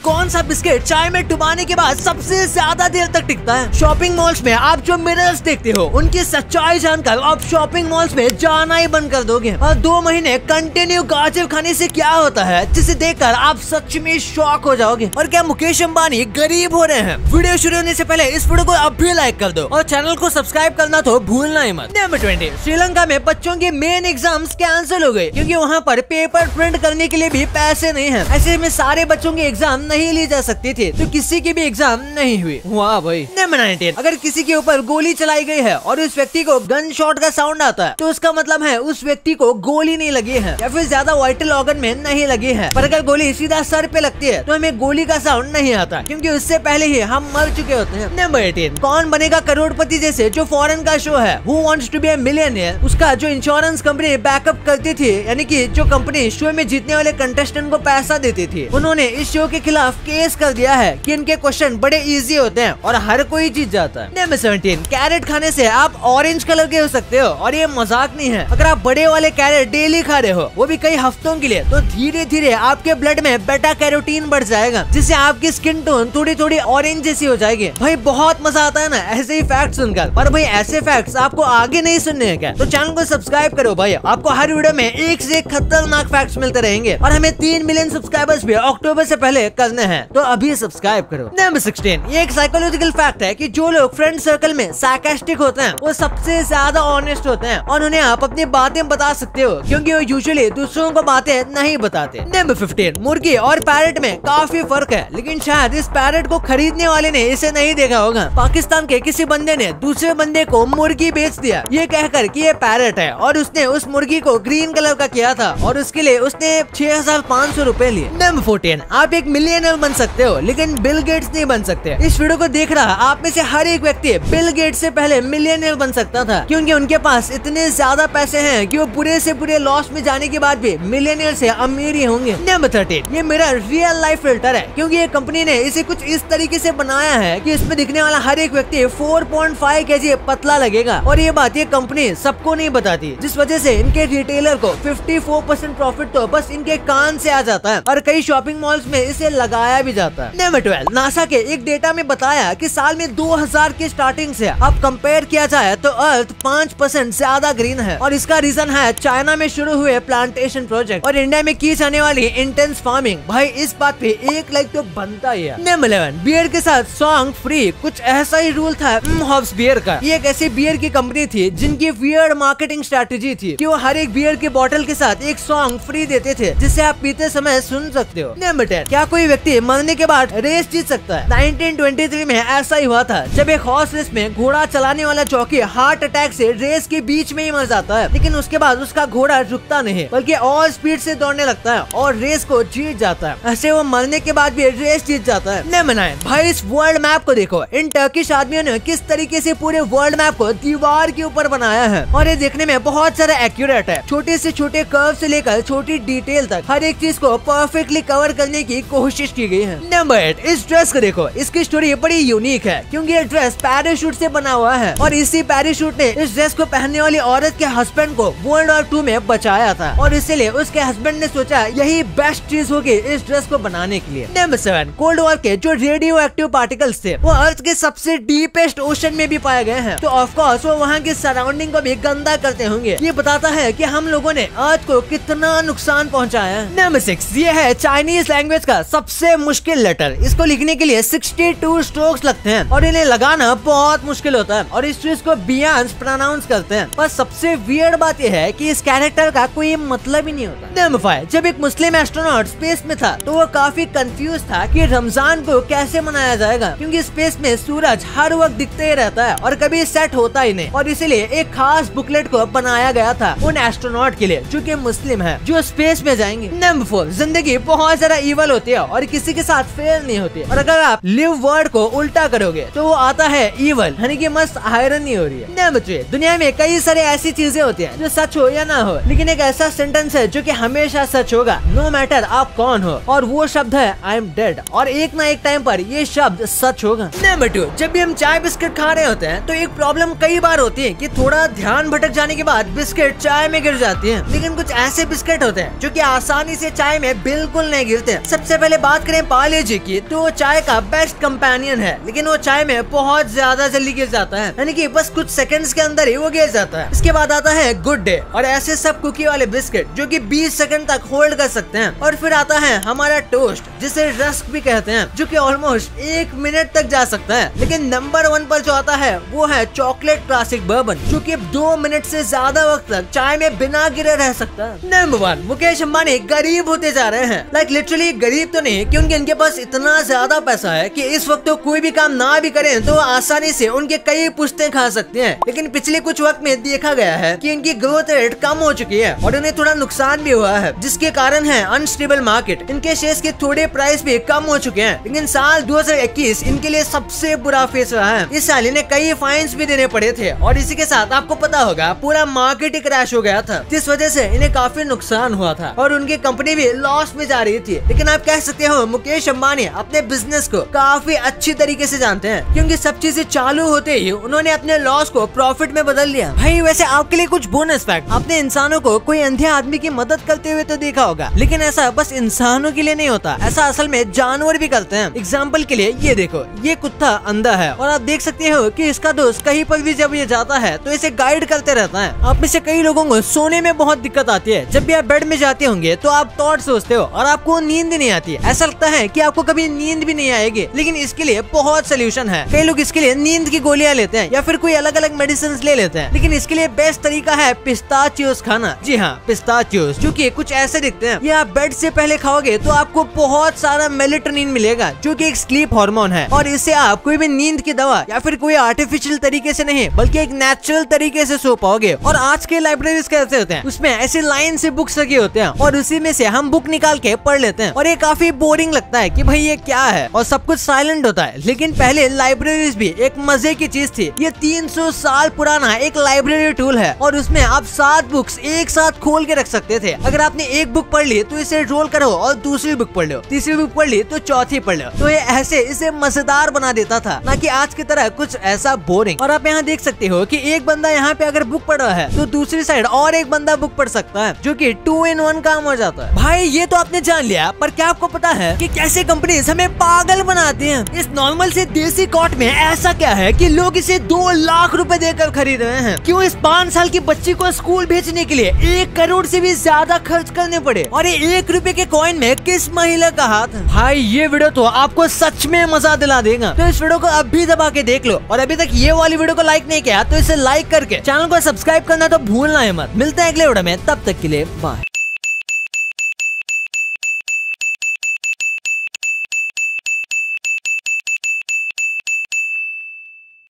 कौन सा बिस्किट चाय में डुबाने के बाद सबसे ज्यादा देर तक टिकता है? शॉपिंग मॉल्स में आप जो मिरर्स देखते हो उनकी सच्चाई जानकर आप शॉपिंग मॉल्स में जाना ही बंद कर दोगे। और 2 महीने कंटिन्यू गाजर खाने से क्या होता है जिसे देखकर आप सच में शॉक हो जाओगे। और क्या मुकेश अंबानी गरीब हो रहे हैं? वीडियो शुरू होने से पहले इस वीडियो को अभी लाइक कर दो और चैनल को सब्सक्राइब करना तो भूलना ही मत। नंबर 20, श्रीलंका में बच्चों के मेन एग्जाम्स कैंसिल हो गए क्योंकि वहाँ पर पेपर प्रिंट करने के लिए भी पैसे नहीं है। ऐसे में सारे बच्चों के एग्जाम नहीं ली जा सकती थी, तो किसी की भी एग्जाम नहीं हुई। वाह भाई। नंबर 19, अगर किसी के ऊपर गोली चलाई गई है और उस व्यक्ति को गन शॉट का साउंड आता है तो उसका मतलब है उस व्यक्ति को गोली नहीं लगी है या फिर ज्यादा वाइटल ऑर्गन में नहीं लगी है। पर अगर गोली सीधा सर पे लगती है तो हमें गोली का साउंड नहीं आता क्योंकि उससे पहले ही हम मर चुके होते हैं। नंबर 18, कौन बनेगा करोड़पति जैसे जो फॉरेन का शो है who wants to be a millionaire, उसका जो इंश्योरेंस कंपनी बैकअप करती थी, यानी कि जो कंपनी शो में जीतने वाले कंटेस्टेंट को पैसा देती थी, उन्होंने इस शो के खिलाफ केस कर दिया है कि इनके क्वेश्चन बड़े इजी होते हैं और हर कोई जीत जाता है। नंबर 17, कैरेट खाने से आप ऑरेंज कलर के हो सकते हो और ये मजाक नहीं है। अगर आप बड़े वाले कैरेट डेली खा रहे हो वो भी कई हफ्तों के लिए, तो धीरे धीरे आपके ब्लड में बेटा कैरोटीन बढ़ जाएगा जिससे आपकी स्किन टोन थोड़ी थोड़ी ऑरेंज जैसी हो जाएगी। भाई बहुत मजा आता है ना ऐसे ही फैक्ट सुनकर। पर भाई ऐसे फैक्ट्स आपको आगे नहीं सुनने हैं क्या? तो चैनल को सब्सक्राइब करो भाई, आपको हर वीडियो में एक से एक खतरनाक फैक्ट्स मिलते रहेंगे और हमें 3 मिलियन सब्सक्राइबर्स भी अक्टूबर से पहले करने हैं, तो अभी सब्सक्राइब करो। नंबर 16, ये एक साइकोलॉजिकल फैक्ट है कि जो लोग फ्रेंड सर्कल में सार्कास्टिक होते हैं वो सबसे ज्यादा ऑनेस्ट होते हैं और उन्हें आप अपनी बातें बता सकते हो क्योंकि वो यूजुअली दूसरों को बातें नहीं बताते। नंबर 15, मुर्गी और पैरट में काफी फर्क है, लेकिन शायद इस पैरट को खरीदने वाले ने इसे नहीं देखा होगा। पाकिस्तान के किसी बंदे ने दूसरे बंदे को मुर्गी बेच दिया ये कहकर कि ये पैरट है और उसने उस मुर्गी को ग्रीन कलर का किया था और उसके लिए उसने 6500 रुपए लिए। नंबर 14, आप एक मिलियनर बन सकते हो लेकिन बिल गेट्स नहीं बन सकते। इस वीडियो को देख रहा आप में से हर एक व्यक्ति बिल गेट्स से पहले मिलियनर बन सकता था क्योंकि उनके पास इतने ज्यादा पैसे हैं कि वो पूरे से पूरे लॉस में जाने के बाद भी मिलियनर से अमीर ही होंगे। नंबर 13, ये मिरर रियल लाइफ फिल्टर है क्योंकि ये कंपनी ने इसे कुछ इस तरीके से बनाया है कि इसमें दिखने वाला हर एक व्यक्ति 4.5 kg पतला लगेगा और ये बात ये कंपनी सबको नहीं बताती, जिस वजह से इनके रिटेलर को 54% प्रॉफिट तो बस इनके कान से आ जाता है और कई शॉपिंग मॉल्स में इसे लगाया भी जाता है। नंबर 12, नासा के एक डेटा में बताया कि साल में 2000 की स्टार्टिंग से अब कंपेयर किया जाए तो अर्थ 5% ज्यादा ग्रीन है और इसका रीजन है चाइना में शुरू हुए प्लांटेशन प्रोजेक्ट और इंडिया में की जाने वाली इंटेंस फार्मिंग। भाई इस बात पे एक लाइक तो बनता ही है। नंबर 11, बियर के साथ सॉन्ग फ्री, कुछ ऐसा ही रूल था हॉब्स बियर का। ये एक ऐसी बियर की कंपनी थी जिनकी वियर्ड मार्केटिंग स्ट्रेटेजी थी कि वो हर एक बियर के बॉटल के साथ एक सॉन्ग फ्री देते थे जिसे आप पीते समय सुन सकते हो। नंबर 10, क्या कोई व्यक्ति मरने के बाद रेस जीत सकता है? 1923 में ऐसा ही हुआ था जब एक हॉर्स रेस में घोड़ा चलाने वाला जॉकी हार्ट अटैक से रेस के बीच में ही मर जाता है, लेकिन उसके बाद उसका घोड़ा रुकता नहीं बल्कि और स्पीड से दौड़ने लगता है और रेस को जीत जाता है। ऐसे वो मरने के बाद भी रेस जीत जाता है। नंबर 9, भाई इस वर्ल्ड मैप को देखो, इन टर्किश आदमियों ने किस तरीके से पूरे वर्ल्ड मैप को दीवार के ऊपर बनाया है और ये देखने में बहुत सारा एक्यूरेट है। छोटे से छोटे कर्व से लेकर छोटी डिटेल तक हर एक चीज को परफेक्टली कवर करने की कोशिश की गई है। नंबर 8, इस ड्रेस को देखो, इसकी स्टोरी बड़ी यूनिक है क्योंकि ये ड्रेस पैराशूट से बना हुआ है और इसी पैराशूट ने इस ड्रेस को पहनने वाली औरत के हस्बैंड को वर्ल्ड वॉर 2 में बचाया था और इसलिए उसके हस्बैंड ने सोचा यही बेस्ट चीज होगी इस ड्रेस को बनाने के लिए। नंबर 7, कोल्ड वॉर के जो रेडियो एक्टिव पार्टिकल्स थे वो अर्थ के सबसे डीपेस्ट ओशन में भी पाए गए हैं, तो ऑफ कोर्स वो वहाँ की सराउंडिंग को भी गंदा करते होंगे। ये बताता है कि हम लोगों ने अर्थ को कितना नुकसान पहुँचाया है। नंबर 6, ये है चाइनीज लैंग्वेज का सबसे मुश्किल लेटर। इसको लिखने के लिए 62 स्ट्रोक्स लगते हैं और इन्हें लगाना बहुत मुश्किल होता है और इस चीज को बियांस प्रोनाउंस करते हैं। पर सबसे वियर्ड बात यह है कि इस कैरेक्टर का कोई मतलब ही नहीं होता। नंबर 5, जब एक मुस्लिम एस्ट्रोनॉट स्पेस में था तो वो काफी कंफ्यूज था कि रमजान को कैसे मनाया जाएगा क्योंकि स्पेस में सूरज हर वक्त दिखते ही रहता है और कभी सेट होता ही नहीं और इसीलिए एक खास बुकलेट को बनाया गया था उन एस्ट्रोनॉट के लिए जो कि मुस्लिम है जो स्पेस में जाएंगे। नंबर 4, जिंदगी बहुत ज्यादा इवल होती है और किसी के साथ फेयर नहीं होती और अगर आप लिव वर्ड को उल्टा करोगे तो वो आता है इवल, यानी कि मस्त आयरन नहीं हो रही है। नंबर 3, दुनिया में कई सारे ऐसी चीजें होती हैं जो सच हो या ना हो, लेकिन एक ऐसा सेंटेंस है जो कि हमेशा सच होगा नो मैटर आप कौन हो, और वो शब्द है आई एम डेड, और एक ना एक टाइम पर ये शब्द सच होगा। नंबर 2, जब भी हम चाय बिस्किट खा रहे होते हैं तो एक प्रॉब्लम कई बार होती है कि थोड़ा ध्यान भटक जाने के बाद बिस्किट चाय में गिर जाती है, लेकिन कुछ ऐसे बिस्किट होते हैं जो कि आसानी से चाय में बिल्कुल नहीं गिरते। सबसे पहले बात बात करें पार्ले जी की तो चाय का बेस्ट कंपेनियन है, लेकिन वो चाय में बहुत ज्यादा जल्दी गिर जाता है, यानी कि बस कुछ सेकंड्स के अंदर ही वो गिर जाता है। इसके बाद आता है गुड डे और ऐसे सब कुकी वाले बिस्किट जो कि 20 सेकंड तक होल्ड कर सकते हैं। और फिर आता है हमारा टोस्ट जिसे रस्क भी कहते हैं, जो कि ऑलमोस्ट 1 मिनट तक जा सकता है। लेकिन नंबर 1 पर जो आता है वो है चॉकलेट क्लासिक बर्बन, जो कि 2 मिनट से ज्यादा वक्त तक चाय में बिना गिरे रह सकता है। नंबर 1 मुकेश अंबानी गरीब होते जा रहे हैं। लाइक लिटरली गरीब तो नहीं, क्योंकि इनके पास इतना ज्यादा पैसा है कि इस वक्त तो कोई भी काम ना भी करें तो आसानी से उनके कई पुश्तें खा सकते हैं। लेकिन पिछले कुछ वक्त में देखा गया है कि इनकी ग्रोथ रेट कम हो चुकी है और उन्हें थोड़ा नुकसान भी हुआ है, जिसके कारण है अनस्टेबल मार्केट। इनके शेयर्स के थोड़े प्राइस भी कम हो चुके हैं। लेकिन साल 2021 इनके लिए सबसे बुरा फेस रहा है। इस साल इन्हें कई फाइन्स भी देने पड़े थे और इसी के साथ आपको पता होगा पूरा मार्केट ही क्रैश हो गया था, जिस वजह से इन्हें काफी नुकसान हुआ था और उनकी कंपनी भी लॉस में जा रही थी। लेकिन आप कह सकते हो मुकेश अंबानी अपने बिजनेस को काफी अच्छी तरीके से जानते हैं, क्योंकि सब चीजें चालू होते ही उन्होंने अपने लॉस को प्रॉफिट में बदल लिया। भाई वैसे आपके लिए कुछ बोनस फैक्ट, आपने इंसानों को कोई अंधे आदमी की मदद करते हुए तो देखा होगा, लेकिन ऐसा बस इंसानों के लिए नहीं होता, ऐसा असल में जानवर भी करते हैं। एग्जाम्पल के लिए ये देखो, ये कुत्ता अंधा है और आप देख सकते हो कि इसका दोस्त कहीं पर भी जब ये जाता है तो इसे गाइड करते रहता है। आप में से कई लोगों को सोने में बहुत दिक्कत आती है। जब भी आप बेड में जाते होंगे तो आप थॉट सोचते हो और आपको नींद नहीं आती, ऐसा लगता है कि आपको कभी नींद भी नहीं आएगी। लेकिन इसके लिए बहुत सोल्यूशन है। कई लोग इसके लिए नींद की गोलियां लेते हैं या फिर कोई अलग अलग मेडिसिन ले लेते हैं, लेकिन इसके लिए बेस्ट तरीका है पिस्ताचियोस खाना। जी हाँ, पिस्ताचियोस, जो कि कुछ ऐसे दिखते हैं। ये आप बेड से पहले खाओगे तो आपको बहुत सारा मेलेटोनिन मिलेगा, जो कि एक स्लीप हार्मोन है, और इससे आप कोई भी नींद की दवा या फिर कोई आर्टिफिशियल तरीके से नहीं बल्कि एक नेचुरल तरीके से सो पाओगे। और आज के लाइब्रेरीज कैसे होते हैं, उसमें ऐसे लाइन से बुक्स लगे होते हैं और उसी में से हम बुक निकाल के पढ़ लेते हैं और ये काफी बोरिंग लगता है कि भाई ये क्या है, और सब कुछ साइलेंट होता है। लेकिन पहले लाइब्रेरीज भी एक मजे की चीज थी। ये 300 साल पुराना एक लाइब्रेरी टूल है और उसमें आप 7 बुक्स एक साथ खोल के रख सकते थे। अगर आपने एक बुक पढ़ ली तो इसे रोल करो और दूसरी बुक पढ़ लो, तीसरी बुक पढ़ ली तो चौथी पढ़ लो। तो ये ऐसे इसे मजेदार बना देता था, ना कि आज की तरह कुछ ऐसा बोरिंग। और आप यहाँ देख सकते हो कि एक बंदा यहाँ पे अगर बुक पढ़ रहा है तो दूसरी साइड और एक बंदा बुक पढ़ सकता है, जो कि 2 in 1 काम हो जाता है। भाई ये तो आपने जान लिया, पर क्या आपको पता है कि कैसे कंपनीज हमें पागल बनाती हैं? इस नॉर्मल से देसी कॉट में ऐसा क्या है कि लोग इसे 2 लाख रुपए देकर खरीद रहे हैं? क्यों इस 5 साल की बच्ची को स्कूल भेजने के लिए 1 करोड़ से भी ज्यादा खर्च करने पड़े? और ये 1 रुपए के कॉइन में किस महिला का हाथ है? भाई ये वीडियो तो आपको सच में मजा दिला देगा, तो इस वीडियो को अभी दबा के देख लो। और अभी तक ये वाली वीडियो को लाइक नहीं किया तो इसे लाइक करके चैनल को सब्सक्राइब करना तो भूलना है मत। मिलते हैं अगले वीडियो में, तब तक के लिए बाय।